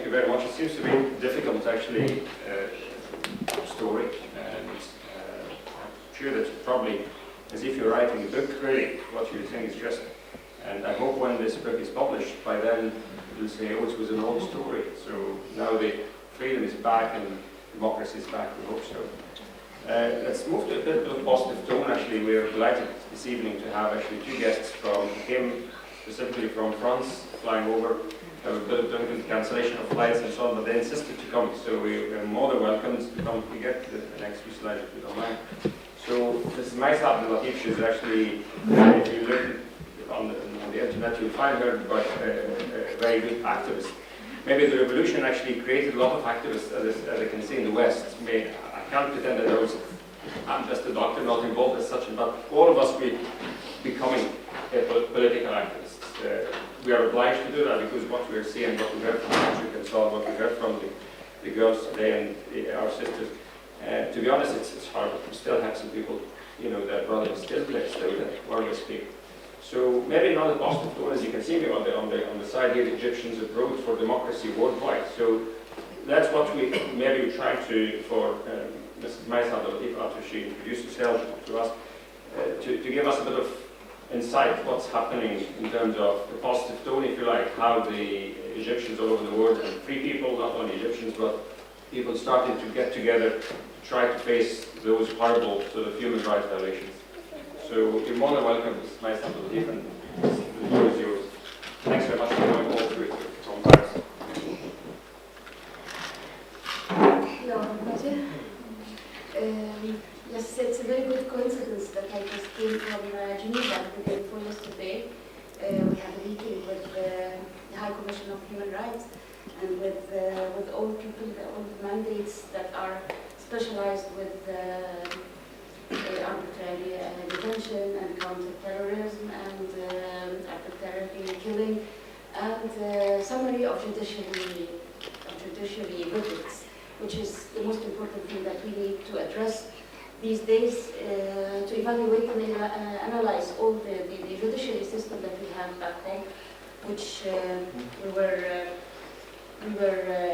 you very much. It seems to be difficult, actually, story, and I'm sure that probably, as if you're writing a book, really, what you're saying is just. And I hope when this book is published, by then you'll say, oh, it was an old story. So now the freedom is back and democracy is back. We hope so. Let's move to a bit of a positive tone. Actually, we're delighted this evening to have actually two guests who came specifically from France, flying over. A bit of difficult cancellation of flights and so on, but they insisted to come. So we're more than welcome to come. We get the next few slides if you don't mind. So this is Maissa Abdelatif. She's actually, if you look on the internet, you'll find her a very good activist. Maybe the revolution actually created a lot of activists, as I can see in the West. I can't pretend that I'm just a doctor, not involved as such, but all of us becoming political activists. We are obliged to do that because what we are seeing, what we heard from Patrick and so on, what we heard from the girls today and our sisters. To be honest, it's hard, but we still have some people, that brothers still play, still where we speak. So maybe not a positive tone, as you can see me on the side here, the Egyptians abroad for democracy worldwide. So that's what we maybe try to, for Mrs. Maissa Abdelatif, after she introduced herself to us, to give us a bit of insight what's happening in terms of the positive tone, if you like, how the Egyptians all over the world, and free people, not only Egyptians, but people started to get together to try to face those horrible sort of human rights violations. So you're more than welcome, Ms. Maissa Abdelatif, and the floor is yours. Thanks very much for coming all through it from Paris. Hello, everybody. Yes, it's a very good coincidence that I just came from Geneva the day before yesterday. We had a meeting with the High Commission of Human Rights and with all people, all the mandates that are specialized with arbitrary detention and counter-terrorism and arbitrary killing and summary of judiciary verdicts, which is the most important thing that we need to address these days, to evaluate and analyze all the judiciary system that we have back home, which we were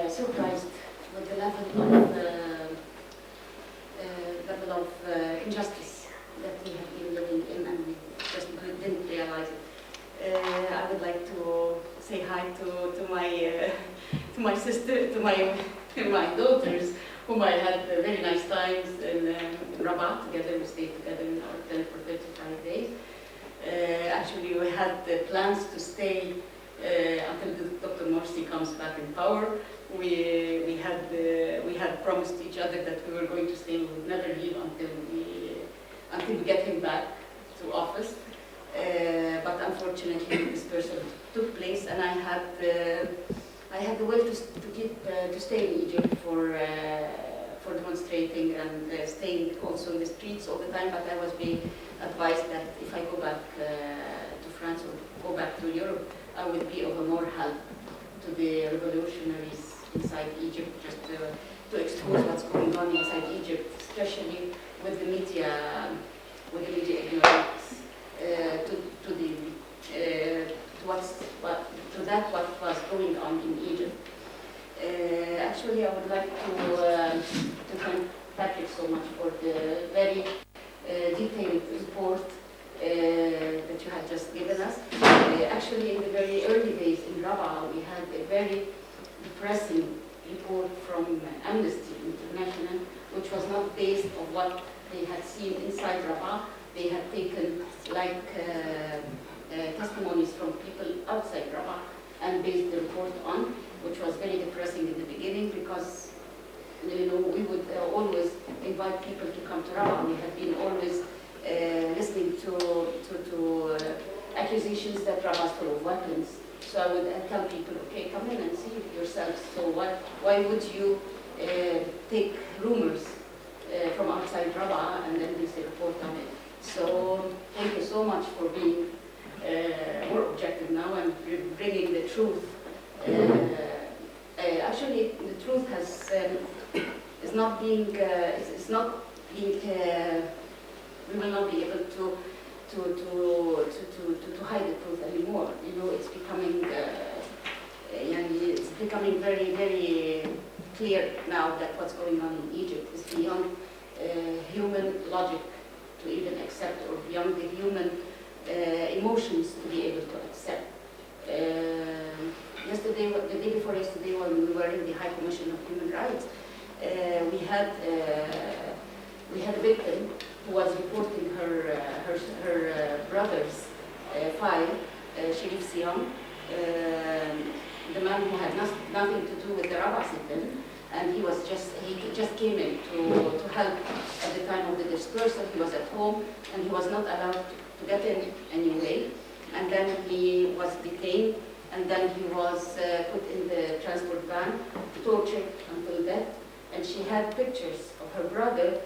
surprised with the level of injustice that we have been living in, and we just didn't realize it. I would like to say hi to my sister, to my daughters, whom I had very nice times in Rabat together. We stayed together in our hotel for 35 days. Actually, we had plans to stay until Dr. Morsi comes back in power. We had promised each other that we were going to stay. We would never leave until we get him back to office. But unfortunately, this person took place, and I had the will to stay in Egypt for demonstrating and staying also in the streets all the time. But I was being advised that if I go back to France or go back to Europe, I would be of a more help to the revolutionaries inside Egypt, just to expose what's going on inside Egypt, especially with the media ignorance what was going on in Egypt. Actually, I would like to thank Patrick so much for the very detailed report that you had just given us. Actually, in the very early days in Rabat, we had a very depressing report from Amnesty International, which was not based on what they had seen inside Rabat. They had taken testimonies from people outside Rabat and based the report on, which was very depressing in the beginning because we would always invite people to come to Rabat. We had been always listening to accusations that Rabat is full of weapons. So I would tell people, okay, come in and see it yourselves. So why would you take rumors from outside Rabat and then base a report on it? So thank you so much for being more objective now and bringing the truth. Actually, the truth is not being. We will not be able to hide the truth anymore. It's becoming it's becoming very, very clear now that what's going on in Egypt is beyond human logic to even accept, or beyond the human emotions to be able to accept. Yesterday, the day before yesterday, when we were in the High Commission of Human Rights, we had a victim who was reporting her brother's file. Sharif Siam, the man who had nothing to do with the Rabaa sit-in, and he just came in to help at the time of the dispersal. He was at home and he was not allowed to get in anyway. And then he was detained, and then he was put in the transport van, tortured until death. And she had pictures of her brother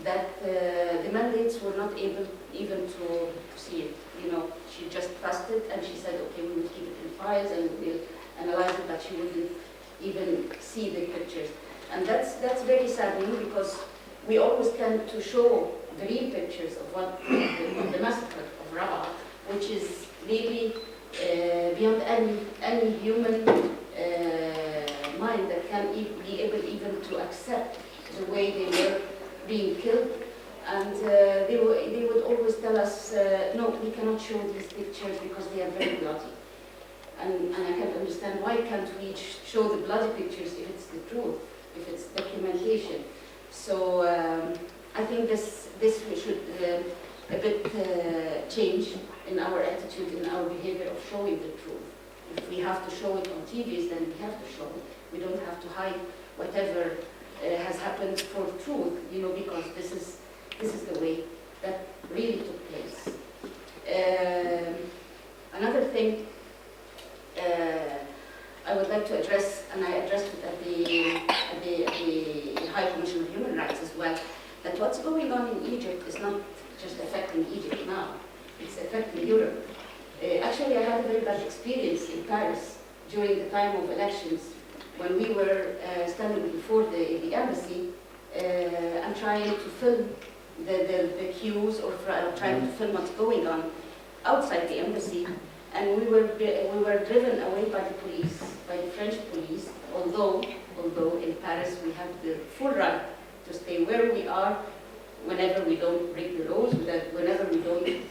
that the mandates were not able even to see it. You know, she just passed it and she said, okay, we will keep it in files and we'll analyze it, but she wouldn't even see the pictures. And that's very saddening, because we always tend to show the real pictures of what the massacre of Rabaa, which is really beyond any human mind that can be able even to accept the way they were being killed. And they would always tell us, no, we cannot show these pictures because they are very bloody. And I can't understand, why can't we show the bloody pictures if it's the truth, if it's documentation? So I think this we should a bit change in our attitude, in our behavior of showing the truth. If we have to show it on TVs, then we have to show it. We don't have to hide whatever has happened for truth, you know, because this is the way that really took place. Another thing I would like to address, and I addressed it at the High Commission of Human Rights as well, that what's going on in Egypt is not just affecting Egypt now, it's affecting Europe. Actually, I had a very bad experience in Paris during the time of elections, when we were standing before the embassy and trying to film the queues, or trying to film what's going on outside the embassy, and we were driven away by the police, by the French police. Although in Paris we have the full right to stay where we are, whenever we don't break the laws, whenever we don't do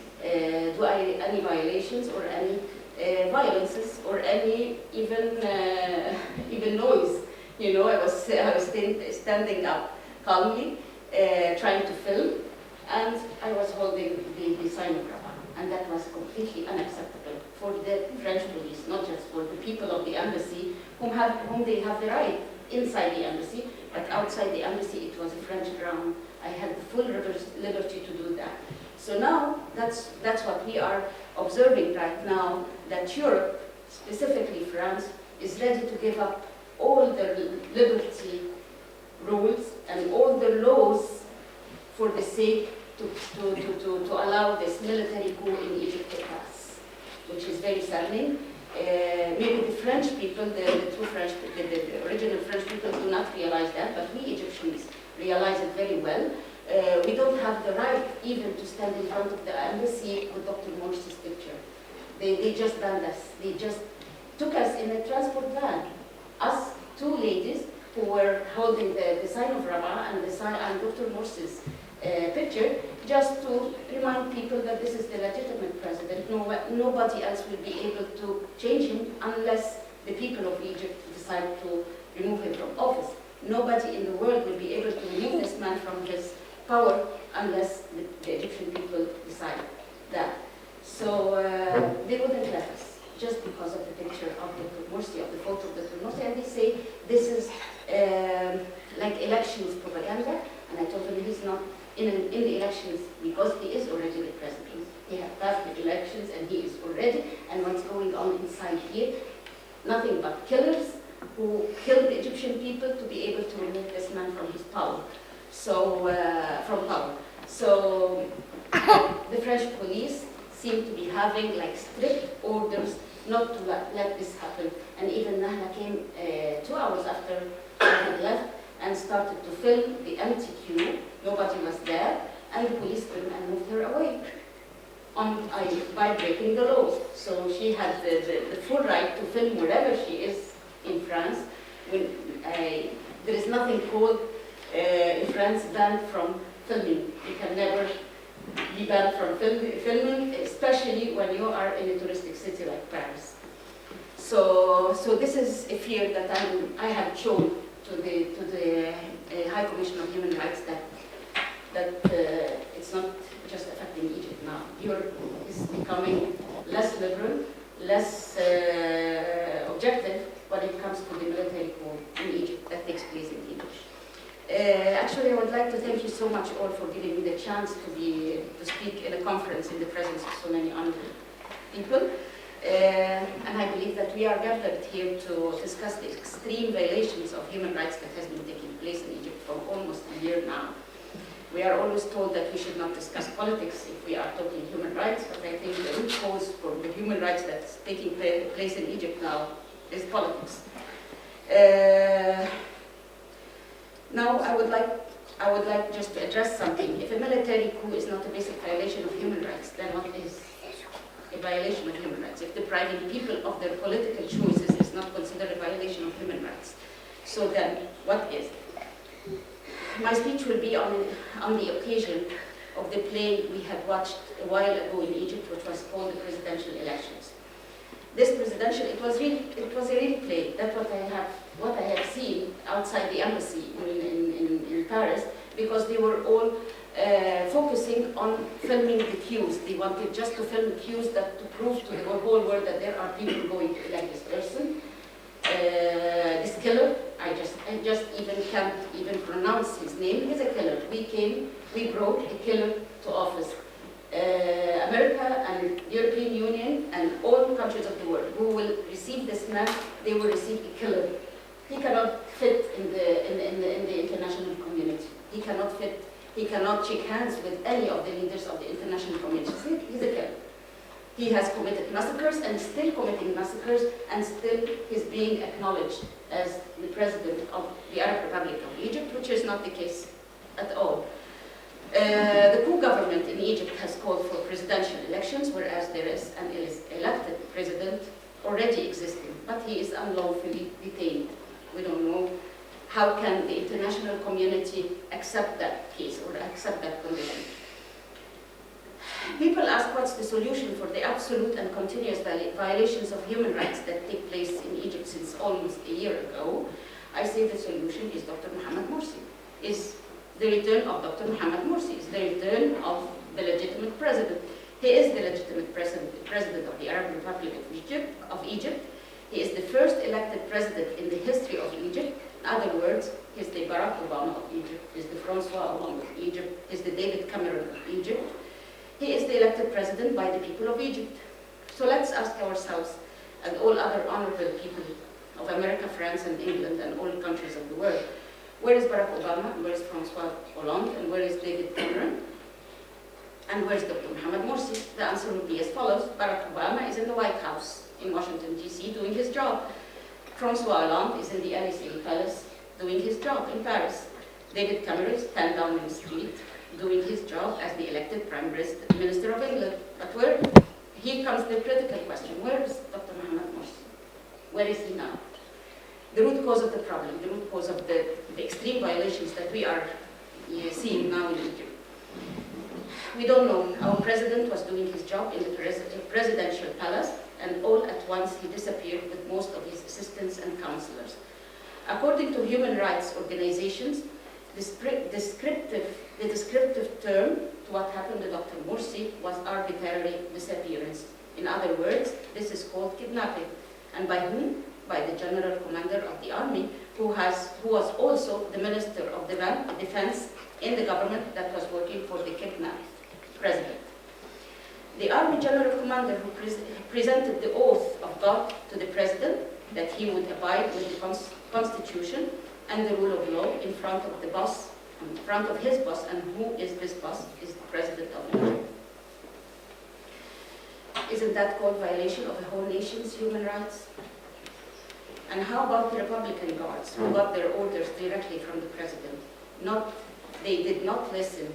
any violations or any violences or any even noise. You know, I was standing up calmly, trying to film, and I was holding the sign of Rabaa, and that was completely unacceptable for the French police, not just for the people of the embassy, whom they have the right inside the embassy, but outside the embassy it was a French ground. I had the full liberty to do that. So now that's what we are observing right now, that Europe, specifically France, is ready to give up all the liberty rules and all the laws for the sake to allow this military coup in Egypt to pass, which is very saddening. Maybe the French people, the original French people do not realize that, but we Egyptians realize it very well. We don't have the right even to stand in front of the embassy with Dr. Morsi's picture. They just banned us. They just took us in a transport van, us two ladies who were holding the sign of Rabaa and Dr. Morsi's picture, just to remind people that this is the legitimate president. Nobody else will be able to change him unless the people of Egypt decide to remove him from office. Nobody in the world will be able to remove this man from his power unless the Egyptian people decide that. So they wouldn't let us, just because of the picture of Dr. Morsi, of the photo of Dr. Morsi, and they say this is like elections propaganda, and I told them he's not in the elections because he is already the president. He has passed the elections and he is already, and what's going on inside here, nothing but killers who killed the Egyptian people to be able to remove this man from his power. So, from power. So, the French police seem to be having like strict orders not to let this happen. And even Nahla came 2 hours after I had left and started to film the empty queue. Nobody was there, and the police came and moved her away by breaking the laws. So she had the full right to film wherever she is in France. When, there is nothing called in France banned from filming. You can never be banned from filming, especially when you are in a touristic city like Paris. So this is a fear that I have shown to the High Commission of Human Rights that it's not just affecting Egypt now. Europe is becoming less liberal, less objective when it comes to the military coup in Egypt that takes place in Egypt. Actually, I would like to thank you so much all for giving me the chance to speak in a conference in the presence of so many honored people. And I believe that we are gathered here to discuss the extreme violations of human rights that has been taking place in Egypt for almost a year now. We are always told that we should not discuss politics if we are talking human rights, but I think the root cause for the human rights that's taking place in Egypt now is politics. Now, I would like just to address something. If a military coup is not a basic violation of human rights, then what is a violation of human rights? If depriving people of their political choices is not considered a violation of human rights, so then what is? My speech will be on the occasion of the play we had watched a while ago in Egypt, which was called the presidential elections. This presidential, it was a real play. That's what I have seen outside the embassy in Paris, because they were all focusing on filming the queues. They wanted just to film the queues to prove to the whole world that there are people going to elect this person. This killer, I just can't even pronounce his name. He's a killer. We brought a killer to office. America and European Union and all countries of the world who will receive this man, they will receive a killer. He cannot fit in the international community. He cannot shake hands with any of the leaders of the international community. He's a killer. He has committed massacres and is still committing massacres, and still he's being acknowledged as the president of the Arab Republic of Egypt, which is not the case at all. The coup government in Egypt has called for presidential elections, whereas there is an elected president already existing, but he is unlawfully detained. We don't know how can the international community accept that case or accept that condition. People ask what's the solution for the absolute and continuous violations of human rights that take place in Egypt since almost a year ago. I say the solution is Dr. Mohamed Morsi, is the return of Dr. Mohamed Morsi, is the return of the legitimate president. He is the legitimate president of the Arab Republic of Egypt. He is the first elected president in the history of Egypt. In other words, he is the Barack Obama of Egypt, he is the Francois Hollande of Egypt, he is the David Cameron of Egypt. He is the elected president by the people of Egypt. So let's ask ourselves, and all other honorable people of America, France, and England, and all countries of the world, where is Barack Obama, and where is Francois Hollande, and where is David Cameron, and where is Dr. Mohamed Morsi? The answer would be as follows. Barack Obama is in the White House in Washington, D.C., doing his job. Francois Hollande is in the Élysée Palace doing his job in Paris. David Cameron is 10 Downing Street doing his job as the elected Prime Minister of England. But here comes the critical question. Where is Dr. Mohamed Morsi? Where is he now? The root cause of the problem, the root cause of the extreme violations that we are seeing now in Egypt. We don't know. Our president was doing his job in the presidential palace, and all at once he disappeared with most of his assistants and counselors. According to human rights organizations, the descriptive term to what happened to Dr. Morsi was arbitrary disappearance. In other words, this is called kidnapping. And by whom? By the general commander of the army, who was also the minister of defense in the government that was working for the kidnapped president. The army general commander who presented the oath of God to the president that he would abide with the constitution and the rule of law in front of the boss, in front of his boss, and who is this boss? Is the president of Egypt. Isn't that called violation of a whole nation's human rights? And how about the Republican guards who got their orders directly from the president? They did not listen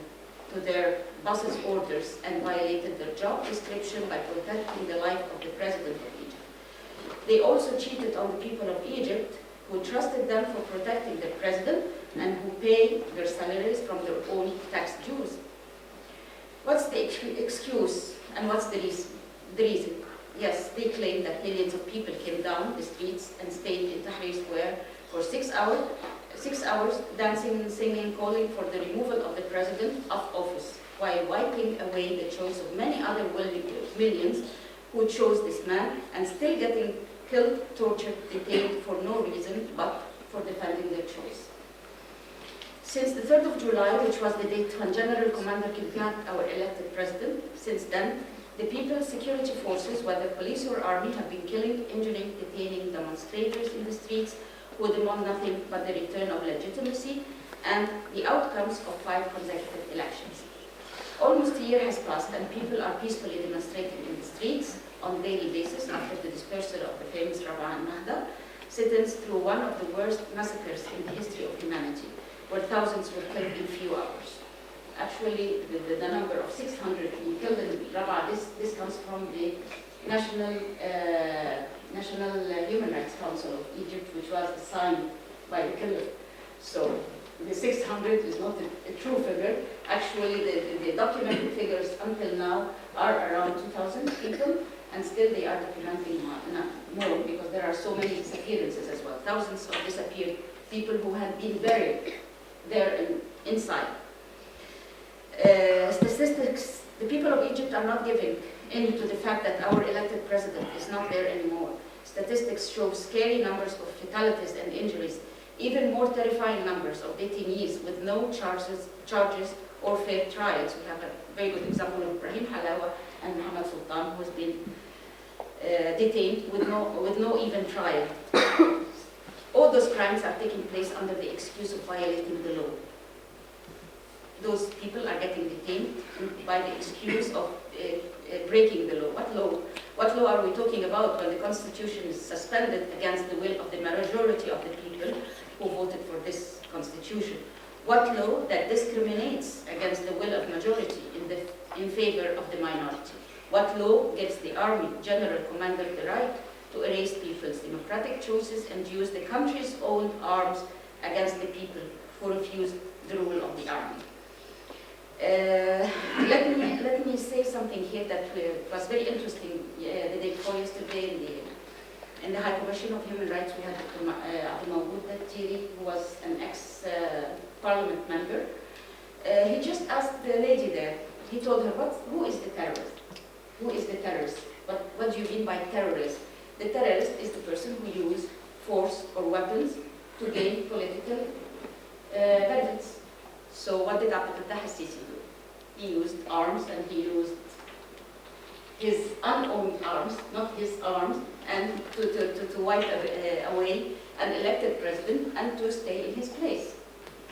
to their boss's orders and violated their job description by protecting the life of the president of Egypt. They also cheated on the people of Egypt, who trusted them for protecting the president and who pay their salaries from their own tax dues. What's the excuse and what's the reason? Yes, they claim that millions of people came down the streets and stayed in Tahrir Square for 6 hours, dancing and singing, calling for the removal of the president of office, while wiping away the choice of many other millions who chose this man and still getting killed, tortured, detained for no reason but for defending their choice. Since the 3rd of July, which was the date when General Commander kidnapped our elected president, since then, the people's security forces, whether police or army, have been killing, injuring, detaining demonstrators in the streets who demand nothing but the return of legitimacy and the outcomes of 5 consecutive elections. Almost a year has passed and people are peacefully demonstrating in the streets on a daily basis after the dispersal of the famous Rabaa and Nahda, sit-ins through one of the worst massacres in the history of humanity, where thousands were killed in few hours. Actually, the number of 600 being killed in Rabaa, this comes from the National Human Rights Council of Egypt, which was assigned by the killer. So the 600 is not a true figure. Actually, the documented figures until now are around 2,000 people, and still they are documenting more because there are so many disappearances as well. Thousands of disappeared people who had been buried there inside. Statistics, the people of Egypt are not giving in to the fact that our elected president is not there anymore. Statistics show scary numbers of fatalities and injuries, even more terrifying numbers of detainees with no charges or fair trials. We have a very good example of Ibrahim Halawa and Muhammad Sultan, who has been detained with no even trial. All those crimes are taking place under the excuse of violating the law. Those people are getting detained by the excuse of breaking the law. What law? What law are we talking about when the Constitution is suspended against the will of the majority of the people who voted for this Constitution? What law that discriminates against the will of majority in favor of the minority? What law gives the army general commander the right to erase people's democratic choices and use the country's own arms against the people who refuse the rule of the army? Let me say something here that was very interesting the day before yesterday in the High Commission of Human Rights. We had Abdul Tiri, who was an ex-parliament member. He just asked the lady there, he told her, who is the terrorist? Who is the terrorist? What do you mean by terrorist? The terrorist is the person who uses force or weapons to gain political benefits. So what did Abdel Fattah al-Sisi do? He used arms, and he used his unowned arms, not his arms, and to wipe away an elected president and to stay in his place.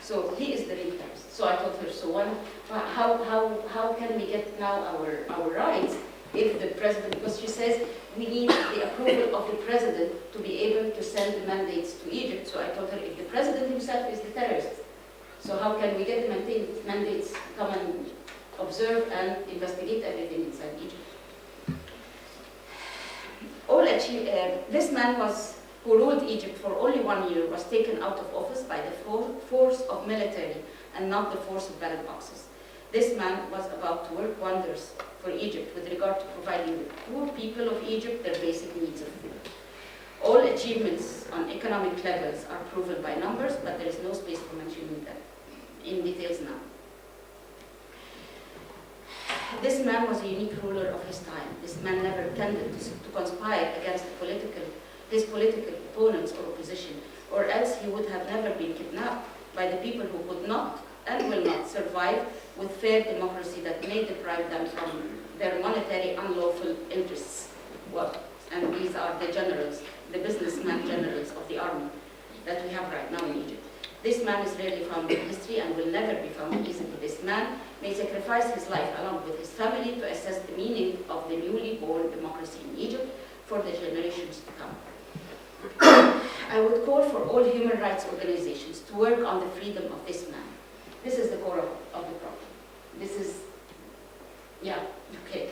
So he is the real terrorist. So I told her, so how can we get now our rights if the president, because she says we need the approval of the president to be able to send the mandates to Egypt. So I told her, if the president himself is the terrorist, so how can we get the mandates to come and observe and investigate everything inside Egypt? This man who ruled Egypt for only 1 year was taken out of office by the force of military and not the force of ballot boxes. This man was about to work wonders for Egypt with regard to providing the poor people of Egypt their basic needs of food. All achievements on economic levels are proven by numbers, but there is no space for mentioning them in details now. This man was a unique ruler of his time. This man never tended to conspire against his political opponents or opposition, or else he would have never been kidnapped by the people who could not and will not survive with fair democracy that may deprive them from their monetary unlawful interests. Well, and these are the generals, the businessmen generals of the army that we have right now in Egypt. This man is rarely found in history and will never be found easily. This man may sacrifice his life along with his family to assess the meaning of the newly born democracy in Egypt for the generations to come. I would call for all human rights organizations to work on the freedom of this man. This is the core of the problem. This is, yeah, okay.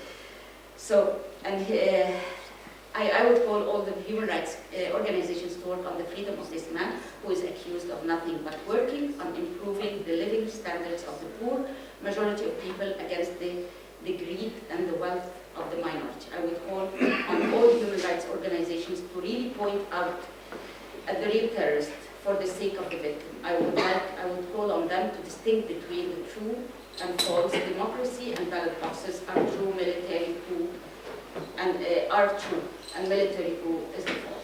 So, and I would call all the human rights organizations to work on the freedom of this man who is accused of nothing but working on improving the living standards of the poor majority of people against the greed and the wealth of the minority. I would call on all human rights organizations to really point out at the real terrorist for the sake of the victim. I would call on them to distinguish between the true and false democracy and ballot boxes are true military coup and are true and military coup is the false.